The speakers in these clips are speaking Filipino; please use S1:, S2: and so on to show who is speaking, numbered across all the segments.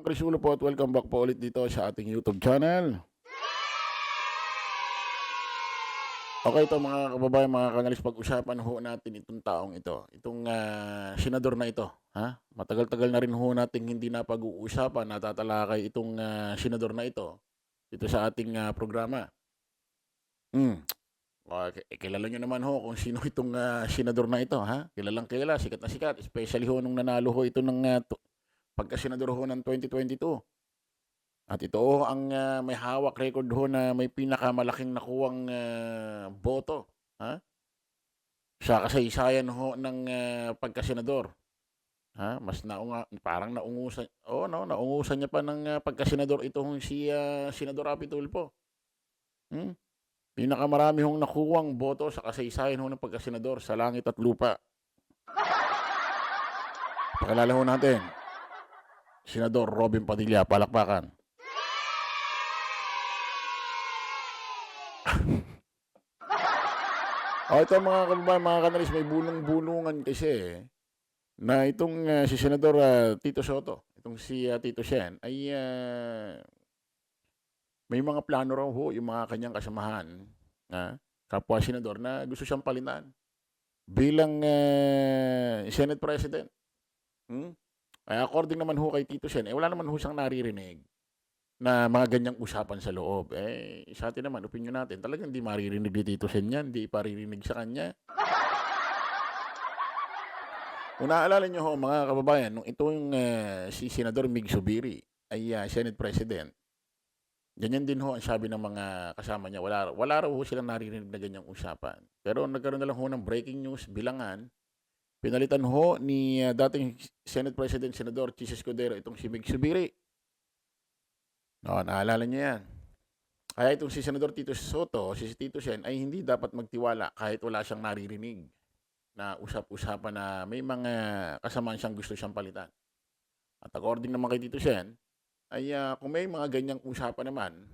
S1: Krisulo po at welcome back po ulit dito sa ating YouTube channel. Okay, ito mga kababayan, mga kanalis, pag-usapan ho natin itong taong ito, itong senador na ito. Ha? Matagal-tagal na rin ho natin hindi na pag-uusapan, natatalakay itong senador na ito dito sa ating programa. Kilala nyo naman ho kung sino itong senador na ito. Ha? Kilalang kilala, sikat na sikat, especially ho nung nanalo ho ito ng pagka-senador ho ng 2022. At ito ho ang may hawak record ho na may pinakamalaking nakuwang boto, ha? Sa kasaysayan ho ng pagkasenador. Ha? Mas parang naungusan, no, naungusan niya pa ng pagkasenador ito hong si Senador Rapi Tulfo. Hmm? Pinakamarami hong nakuwang boto sa kasaysayan ho ng pagkasenador sa langit at lupa. Pakilala ho natin, Senador Robin Padilla, palakpakan. Ito mga kababayan, mga kanalis, may bulong-bulungan kasi na itong si Senador Tito Soto, itong si Tito Sen, ay may mga plano raw ho yung mga kanyang kasamahan, kapwa senador, na gusto siyang palitan bilang Senate President. According naman ho kay Tito Sen, wala naman ho siyang naririnig na mga ganyang usapan sa loob. Sa atin naman, opinion natin, talagang di maririnig ni Tito Sen yan, di paririnig sa kanya. Kung naaalala nyo ho, mga kababayan, nung ito yung si Senador Mig Zubiri ay Senate President, ganyan din ho ang sabi ng mga kasama niya. Wala raw ho silang naririnig na ganyang usapan. Pero nagkaroon na lang ho ng breaking news, bilangan. Pinalitan ho ni dating Senate President Senador Chis Escudero itong si Mig Zubiri. Naalala niyo yan. Kaya itong si Senador Tito Soto, si Tito Sen, ay hindi dapat magtiwala kahit wala siyang naririnig na usap-usapan na may mga kasamaan siyang gusto siyang palitan. At according naman kay Tito Sen, ay kung may mga ganyang usapan naman,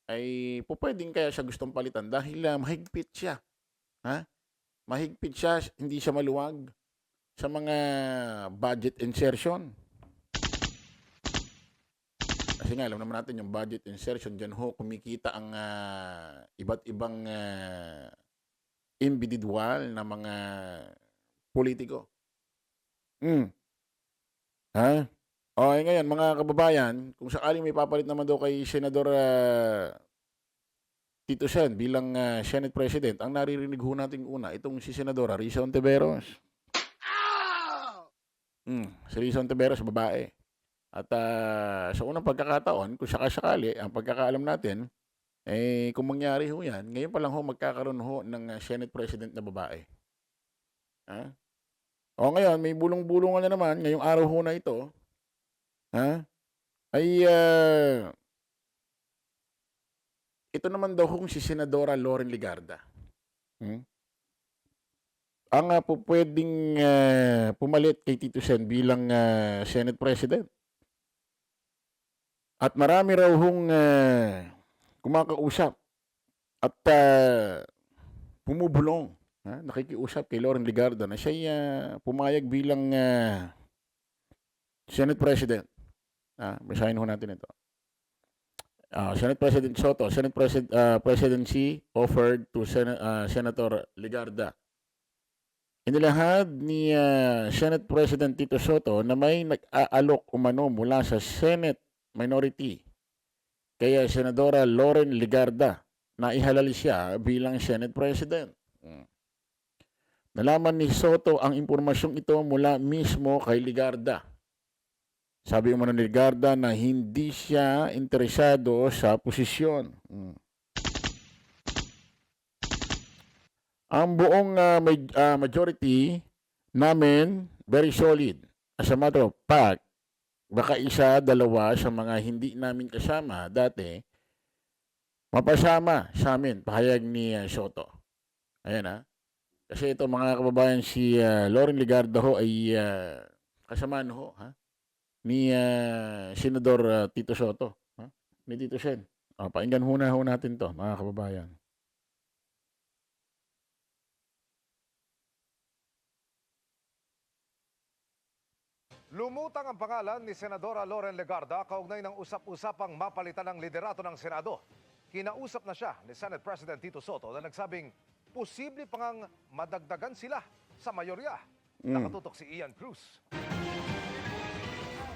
S1: ay pwedeng kaya siya gustong palitan dahil mahigpit siya. Ha? Mahigpit siya, hindi siya maluwag sa mga budget insertion. Kasi nga, alam naman natin yung budget insertion, dyan ho kumikita ang iba't ibang individual na mga politiko. Ha? Ngayon, mga kababayan, kung sakaling may papalit naman daw kay Senador Tito Sen bilang Senate President, ang naririnig ho natin una, itong si Senadora Risa Ontiveros. Si Risa Ontiveros, babae. At sa unang pagkakataon, kung sakasakali, ang pagkakaalam natin, kung mangyari ho yan, ngayon pa lang ho magkakaroon ho ng Senate President na babae. Ngayon, may bulong-bulungan na naman, ngayong araw ho na ito, ay ito naman daw kung si Senadora Loren Legarda. Ang pwedeng pumalit kay Tito Sen bilang Senate President. At marami raw hong kumakausap at bumubulong, nakikiusap kay Loren Legarda na siya pumayag bilang Senate President. Basahin ho natin ito. Senate President Soto, Senate Presidency offered to Senator Legarda. Inilahad ni Senate President Tito Soto na may nag-aalok umano mula sa Senate Minority kaya Senadora Loren Legarda na ihalal siya bilang Senate President. Nalaman ni Soto ang impormasyong ito mula mismo kay Legarda. Sabi umano ni Legarda na hindi siya interesado sa posisyon. Ang buong majority namin, very solid. As a matter of fact, baka isa, dalawa sa mga hindi namin kasama dati, mapasama sa amin, pahayag ni Soto. Ayan Kasi ito mga kababayan, si Loren Legarda ho ay kasamaan ho, ni Senador Tito Soto, ni Tito Sen. Pakinggan muna ho natin to, mga kababayan.
S2: Lumutang ang pangalan ni Senadora Loren Legarda kaugnay ng usap-usapang mapalitan ng liderato ng Senado. Kinausap na siya ni Senate President Tito Soto na nagsabing posible pang madagdagan sila sa mayorya. Nakatutok si Ian Cruz.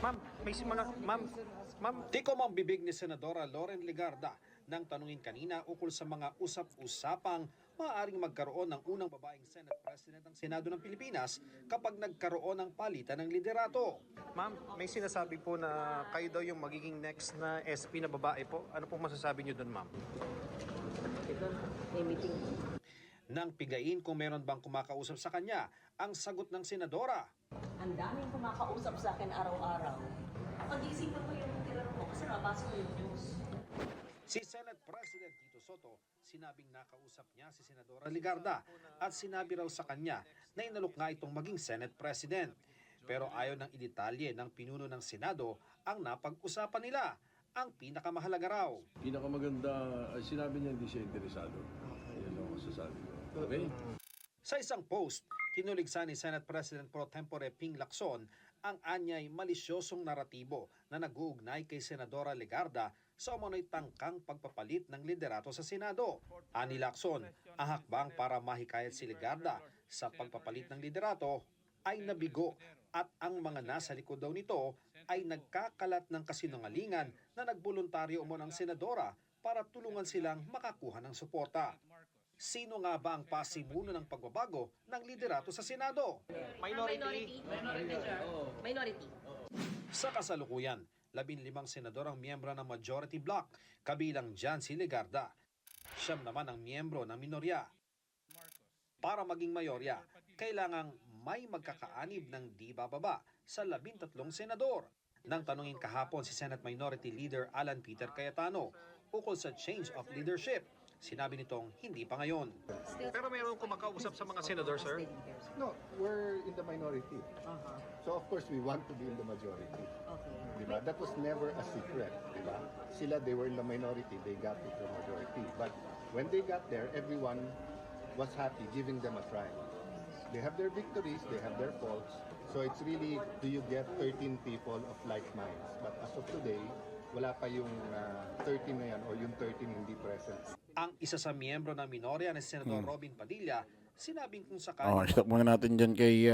S3: Ma'am, may ma'am, tiko ang bibig ni Senadora Loren Legarda nang tanungin kanina ukol sa mga usap-usapang maaaring magkaroon ng unang babaeng Senate President ng Senado ng Pilipinas kapag nagkaroon ng palitan ng liderato.
S4: Ma'am, may sinasabi po na kayo daw yung magiging next na SP na babae po. Ano po masasabi niyo doon, ma'am?
S5: Ito, may meeting.
S3: Nang pigain kung meron bang kumakausap sa kanya, ang sagot ng senadora,
S5: Ang daming kumakausap sa akin araw-araw. Pag-iisipan mo yung tinanong mo kasi nabasa mo yung news.
S3: si Senate President Tito Soto, sinabing nakausap niya si Senadora Legarda at sinabi raw sa kanya na inalok nga itong maging Senate President. Pero ayaw ng idetalye ng pinuno ng Senado ang napag-usapan nila. Ang pinakamahalaga raw.
S6: Pinakamaganda, sinabi niya hindi siya interesado. Yan ang masasabi ko. Okay?
S3: Sa isang post, kinuligsa ni Senate President Pro Tempore Ping Lacson ang anyay malisyosong naratibo na nag-uugnay kay Senadora Legarda sa umano'y tangkang pagpapalit ng liderato sa Senado. Ani Lacson, ang hakbang para mahikayat si Legarda sa pagpapalit ng liderato ay nabigo at ang mga nasa likod daw nito ay nagkakalat ng kasinungalingan na nagboluntaryo umano ng senadora para tulungan silang makakuha ng suporta. Sino nga ba ang pasimuno ng pagbabago ng liderato sa Senado?
S5: Minority. Minority.
S3: Sa kasalukuyan, 15 senador ang miyembro ng majority bloc, kabilang dyan si Legarda. Siyam naman ang miyembro ng minorya. Para maging mayorya, kailangang may magkakaanib ng di bababa sa 13 senador. Nang tanungin kahapon si Senate Minority Leader Alan Peter Cayetano ukol sa change of leadership, sinabi nitong hindi pa ngayon.
S4: Pero mayroong kumakausap sa mga senador, sir?
S7: No, we're in the minority. So of course we want to be in the majority.
S5: Okay.
S7: Diba? That was never a secret. Diba? Sila, they were in the minority, they got to the majority. But when they got there, everyone was happy giving them a try. They have their victories, they have their faults. So it's really, do you get 13 people of like minds? But as of today, wala pa yung 13 na yan or yung 13 hindi present.
S3: Ang isa sa miyembro ng minorya ni Senador Robin Padilla, sinabing kung sakali
S1: Stop muna natin dyan kay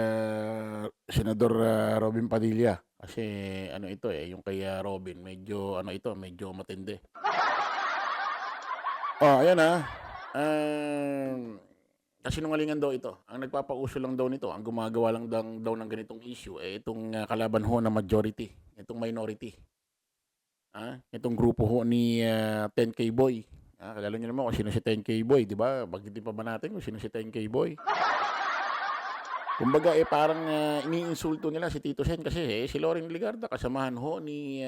S1: Senador Robin Padilla. Kasi ano ito yung kay Robin, medyo medyo matindi. Ayan kasinungalingan daw ito. Ang nagpapauso lang daw nito, ang gumagawa lang daw ng ganitong issue, itong kalaban ho na majority, itong minority. Itong grupo ho ni 10K Boy. Kalala nyo naman kung sino si 10K Boy, di ba? Bagitin pa ba natin kung sino si 10K Boy? Kumbaga, parang iniinsulto nila si Tito Sen kasi si Loren Legarda, kasamahan ho ni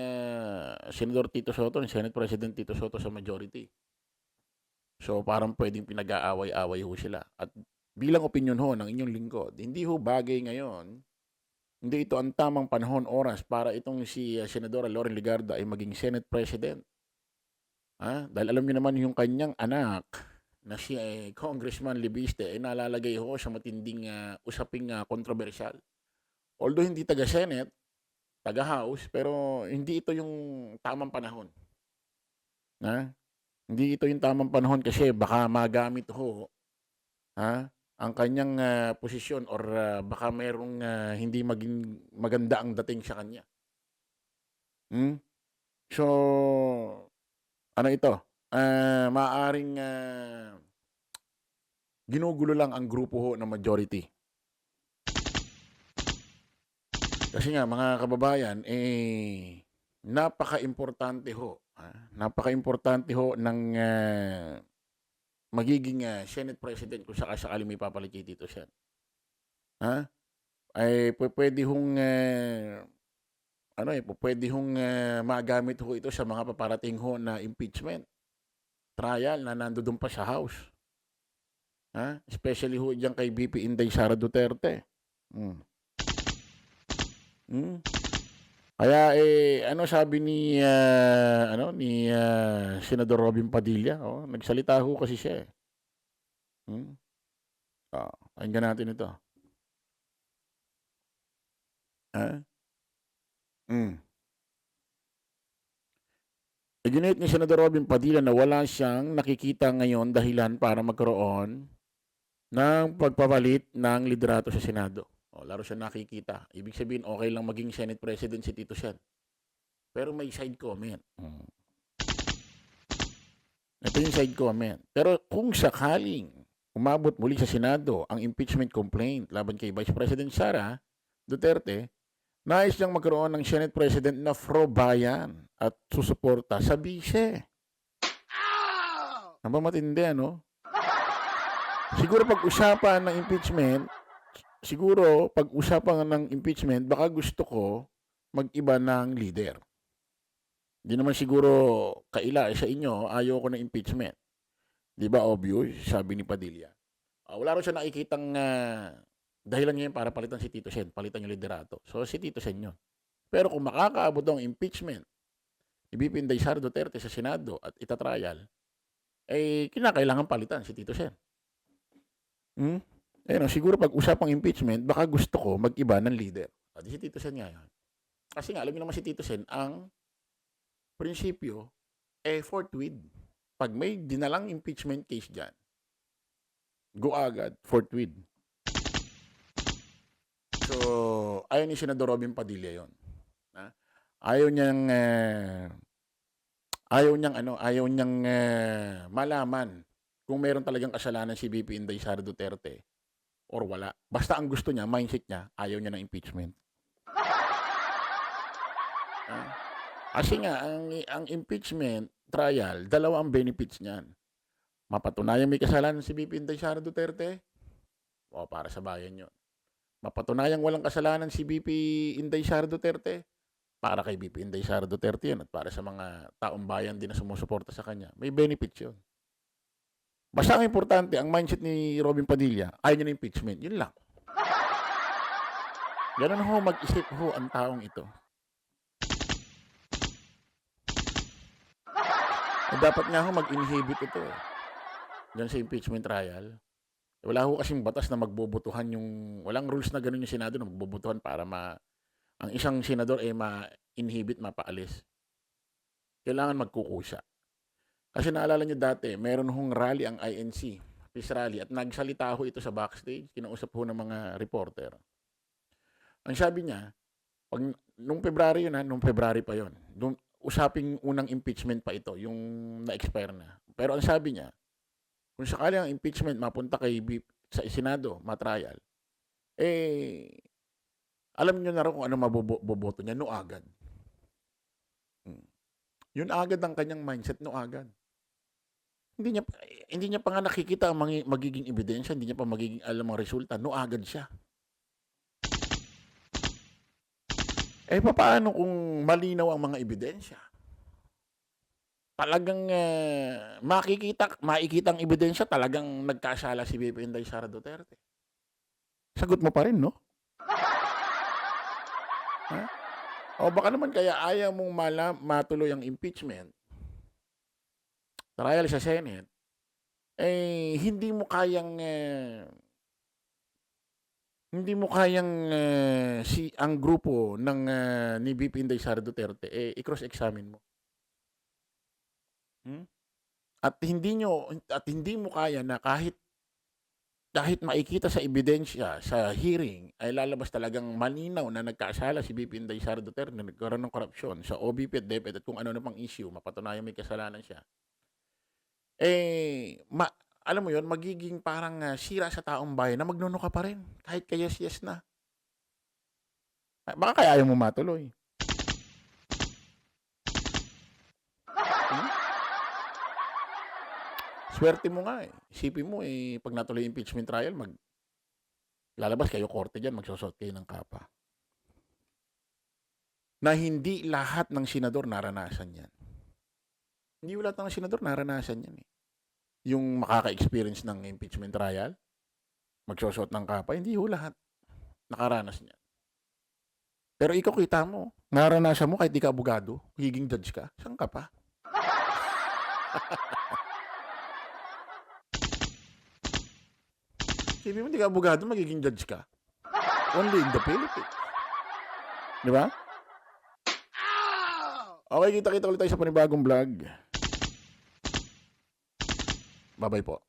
S1: Senador Tito Soto, ni Senate President Tito Soto sa majority. So, parang pwedeng pinag-aaway-away ho sila. At bilang opinion ho ng inyong lingkod, hindi ho bagay ngayon, hindi ito ang tamang panahon, oras para itong si Senadora Loren Legarda ay maging Senate President. Dahil alam niyo naman yung kanyang anak na si Congressman Libiste ay nalalagay ho sa matinding usaping kontrobersyal. Although hindi taga-Senate, taga-House, pero hindi ito yung tamang panahon. Hindi ito yung tamang panahon kasi baka magamit ho ang kanyang posisyon or baka merong hindi maging maganda ang dating sa kanya. So, ano ito? Maaaring ginugulo lang ang grupo ho ng majority. Kasi nga, mga kababayan, napaka-importante ho. Napaka-importante ho ng magiging Senate President kung sakasakali may papalit kay Tito Sen. Ay pwede hong pwede hong magamit ho ito sa mga paparating ho na impeachment trial na nandoon pa sa House. Especially ho diyan kay VP Inday Sara Duterte. Kaya ano sabi ni Senador Robin Padilla? Nagsalita ho kasi siya. Pakinggan natin ito. Mm. Iginit ni Senador Robin Padilla na wala siyang nakikita ngayon dahilan para magkaroon ng pagpapalit ng liderato sa Senado. O, laro siya nakikita. Ibig sabihin, okay lang maging Senate President si Tito Sen. Pero may side comment. Ito yung side comment. Pero kung sakaling umabot muli sa Senado ang impeachment complaint laban kay Vice President Sara Duterte, nais niyang magkaroon ng Senate President na pro-bayan at susuporta sa bise. Ang ba matindi, ano? Siguro pag-usapan ng impeachment, baka gusto ko mag-iba ng leader. Hindi naman siguro kaila sa inyo, ayaw ko ng impeachment. Di ba obvious, sabi ni Padilla. Wala rin siya nakikitang dahilan ngayon para palitan si Tito Sen, palitan yung liderato. So si Tito Sen yun. Pero kung makakaabot ang impeachment ni VP Inday Sara Duterte sa Senado at itatrial, kinakailangan palitan si Tito Sen. Siguro pag usapang impeachment, baka gusto ko mag-iba ng leader. Di si Tito Sen nga yun. Kasi nga, alam niyo naman si Tito Sen, ang prinsipyo, forthwith. Pag may dinalang impeachment case dyan, go agad, forthwith. So, ayaw ni Senador Robin Padilla yun. Ayaw niyang malaman kung meron talagang kasalanan si VP Inday Sara Duterte or wala. Basta ang gusto niya, mindset niya, ayaw niya ng impeachment. Kasi nga, ang impeachment trial, dalawa ang benefits niyan. Mapatunayan may kasalanan si VP Inday Sara Duterte, para sa bayan yun. Mapatunayan walang kasalanan si VP Inday Sara Duterte, para kay VP Inday Sara Duterte yun at para sa mga taong bayan din na sumusuporta sa kanya. May benefits yun. Basta ang importante, ang mindset ni Robin Padilla, ayaw niya ng impeachment. Yun lang. Ganun ho, mag-isip ho ang taong ito. Dapat nga ho mag-inhibit ito. Diyan sa impeachment trial. Wala ho kasing batas na magbobotohan yung... Walang rules na ganun yung Senado na magbobotohan para ang isang senador ma-inhibit, mapaalis. Kailangan magkukusa. Kasi naalala nyo dati, meron hong rally ang INC, peace rally, at nagsalita ho ito sa backstage, kinausap ho ng mga reporter. Ang sabi niya, nung February yun nung February pa yun, usaping unang impeachment pa ito, yung na-expire na. Pero ang sabi niya, kung sakali ang impeachment mapunta sa Senado, matrial, alam niyo na rin kung ano maboboto niya, no agad. Yun agad ang kanyang mindset, no agad. Hindi niya pa nga nakikita ang magiging ebidensya, hindi niya pa magiging alam ang resulta, no agad siya. Paano kung malinaw ang mga ebidensya? Talagang makikita ang ebidensya, talagang nagkasala si VP Inday Sara Duterte. Sagot mo pa rin, no? O baka naman kaya ayaw mong matuloy ang impeachment, trial sa Senate, hindi mo kayang ang grupo ng ni VP Inday Sara Duterte i-cross-examine mo. At hindi mo kaya na kahit makikita sa ebidensya sa hearing ay lalabas talagang malinaw na nagkasala si VP Inday Sara Duterte na nagkaroon ng korupsyon sa OVP at DepEd at kung ano na pang issue, mapatunayan may kasalanan siya. Alam mo yon, magiging parang sira sa taong bayan na magnuno ka pa rin kahit yes na. Baka kaya ayaw mo matuloy. Swerte mo nga Isipin mo pag natuloy impeachment trial, lalabas kayo korte dyan, magsusot kayo ng kapa. Na hindi lahat ng senador naranasan yan. Hindi lahat ng senador naranasan yan Yung makaka-experience ng impeachment trial, magsusot ng kapa, hindi lahat nakaranas niyan. Pero ikaw kita mo, naranasan mo kahit di ka abogado, higing judge ka, saan ka pa? Sabi mo, di ka abogado, magiging judge ka. Only in the Philippines. Di ba? Okay, kita-kita ulit tayo sa panibagong vlog. Bye-bye po.